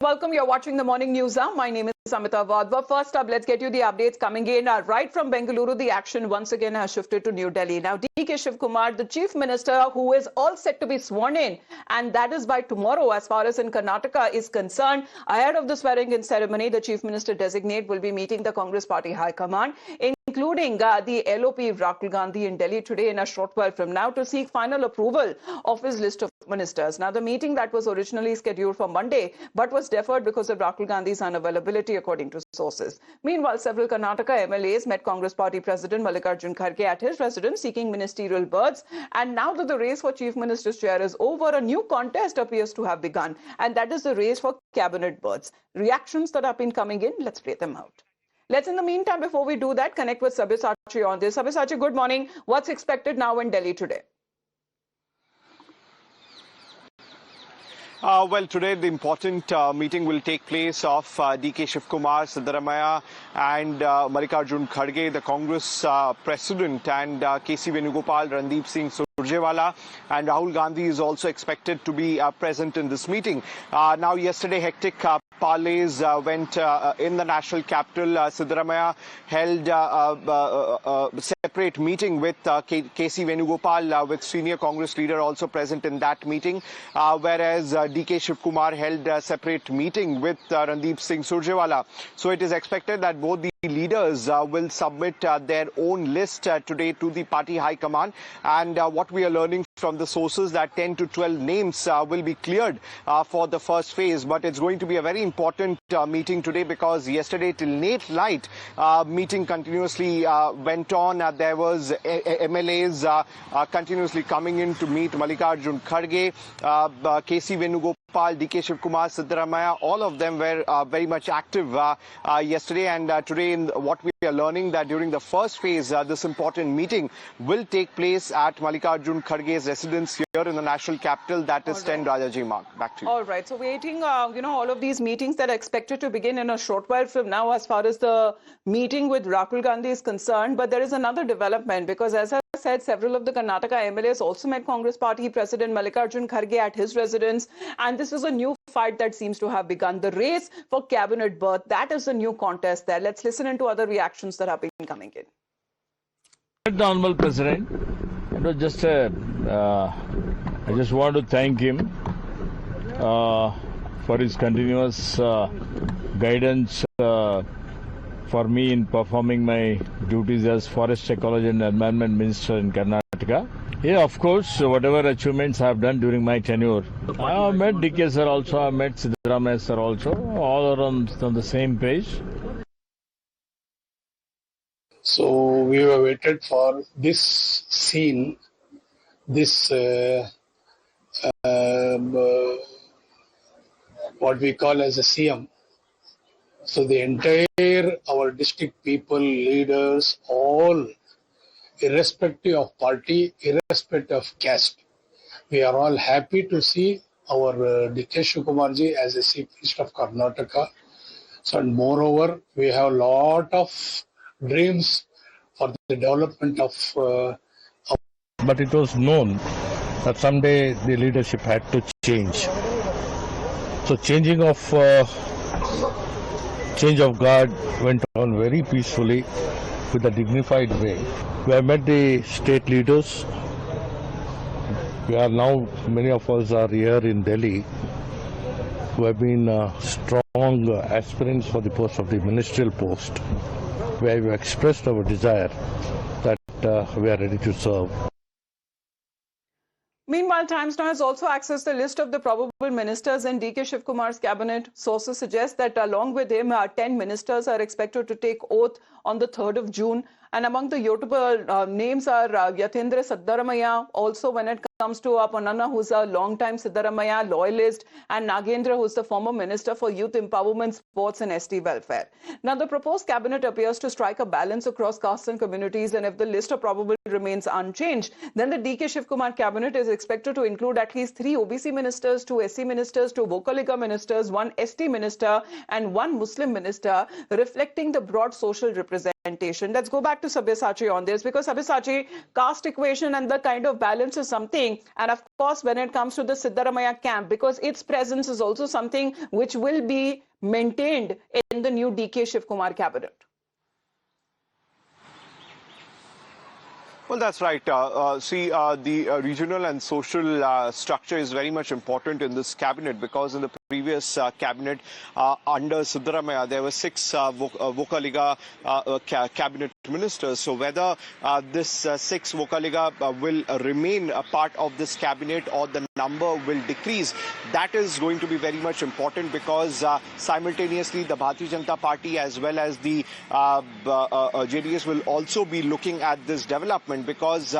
Welcome. You're watching the Morning News Hour. My name is Amita Wadhwa. First up, let's get you the updates coming in. Right from Bengaluru, the action once again has shifted to New Delhi. Now, DK Shivkumar, the Chief Minister, who is all set to be sworn in, and that is by tomorrow as far as in Karnataka is concerned. Ahead of the swearing-in ceremony, the Chief Minister designate will be meeting the Congress Party High Command, including the LOP Rahul Gandhi in Delhi today in a short while from now to seek final approval of his list of ministers. Now, the meeting that was originally scheduled for Monday but was deferred because of Rahul Gandhi's unavailability, according to sources. Meanwhile, several Karnataka MLAs met Congress Party President Mallikarjun Kharge at his residence seeking ministerial berths. And now that the race for Chief Minister's chair is over, a new contest appears to have begun, and that is the race for cabinet berths. Reactions that have been coming in, let's play them out. Let's, in the meantime, before we do that, connect with Sabyasachi on this. Sabyasachi, good morning. What's expected now in Delhi today? Well, today the important meeting will take place of DK Shivkumar, Siddaramaiah and Mallikarjun Kharge, the Congress president, and KC Venugopal, Randeep Singh Surjewala, and Rahul Gandhi is also expected to be present in this meeting. Now, yesterday, hectic parleys went in the national capital. Siddaramaiah held a separate meeting with KC Venugopal, with senior Congress leader also present in that meeting, whereas DK Shivkumar held a separate meeting with Randeep Singh Surjewala. So it is expected that both the leaders will submit their own list today to the party high command, and what we are learning from the sources that 10 to 12 names will be cleared for the first phase. But it's going to be a very important meeting today, because yesterday till late night meeting continuously went on. There was MLAs continuously coming in to meet Mallikarjun Kharge, KC Venugopal, DK Shivkumar, Siddaramaiah. All of them were very much active yesterday, and today in what we are learning that during the first phase, this important meeting will take place at Mallikarjun Kharge's residence here in the national capital, that is 10 Rajaji Marg. Back to you. All right. So waiting, all of these meetings that are expected to begin in a short while from now as far as the meeting with Rahul Gandhi is concerned. But there is another development, because as I said, several of the Karnataka MLAs also met Congress Party President Mallikarjun Kharge at his residence, and this is a new fight that seems to have begun. The race for cabinet berth, that is a new contest there. Let's listen into other reactions that have been coming in. The Honorable President, it was just I just want to thank him for his continuous guidance for me in performing my duties as Forest Ecology and Environment Minister in Karnataka. Yeah, of course, whatever achievements I have done during my tenure. I have met DK sir also, I have met Siddaramaiah sir also, all are on the same page. So we were waited for this scene, this what we call as a CM. So the entire, our district people, leaders, all, irrespective of party, irrespective of caste, we are all happy to see our DK Shivkumarji as a Chief Minister of Karnataka. So, and moreover, we have a lot of dreams for the development of but it was known that someday the leadership had to change. So change of guard went on very peacefully with a dignified way. We have met the state leaders. We are now, many of us are here in Delhi, who have been strong aspirants for the post of the ministerial post, where we expressed our desire that we are ready to serve. Meanwhile, Times Now has also accessed the list of the probable ministers in DK Shivkumar's cabinet. Sources suggest that along with him, 10 ministers are expected to take oath on the 3rd of June. And among the notable names are Yatindra Siddaramaiah, also when it comes to Ponnanna, who's a long-time Siddaramaiah loyalist, and Nagendra, who's the former Minister for Youth Empowerment, Sports and ST Welfare. Now, the proposed cabinet appears to strike a balance across castes and communities, and if the list of probable remains unchanged, then the DK Shivkumar cabinet is expected to include at least 3 OBC ministers, 2 SC ministers, 2 Vocaliga ministers, 1 ST minister, and 1 Muslim minister, reflecting the broad social representation representation. Let's go back to Sabyasachi on this, because Sabyasachi, caste equation and the kind of balance is something, and of course when it comes to the Siddaramaiah camp, because its presence is also something which will be maintained in the new DK Shivkumar cabinet. Well, that's right. The regional and social structure is very much important in this cabinet, because in the previous cabinet under Siddaramaiah, there were 6 Vocaliga cabinet ministers. So whether this 6 Vocaliga will remain a part of this cabinet or the number will decrease, that is going to be very much important, because simultaneously the Bharatiya Janata Party as well as the JDS will also be looking at this development, because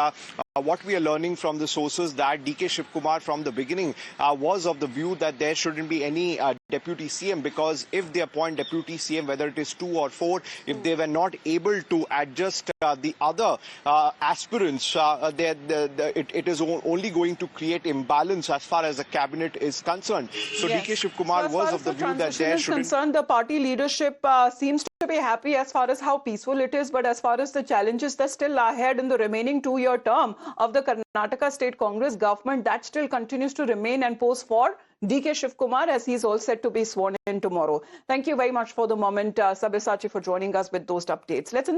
what we are learning from the sources that DK Shivkumar from the beginning was of the view that there shouldn't be any deputy CM, because if they appoint deputy CM, whether it is 2 or 4, if they were not able to adjust the other aspirants, it is only going to create imbalance as far as the cabinet is concerned. So Yes. DK Shivkumar So was of the view that there shouldn't. concerned, the party leadership seems to be happy as far as how peaceful it is, but as far as the challenges that still lie ahead in the remaining 2-year term of the Karnataka State Congress government, that still continues to remain and pose for DK Shivkumar, as he's all set to be sworn in tomorrow. Thank you very much for the moment, Sabyasachi, for joining us with those updates. Let's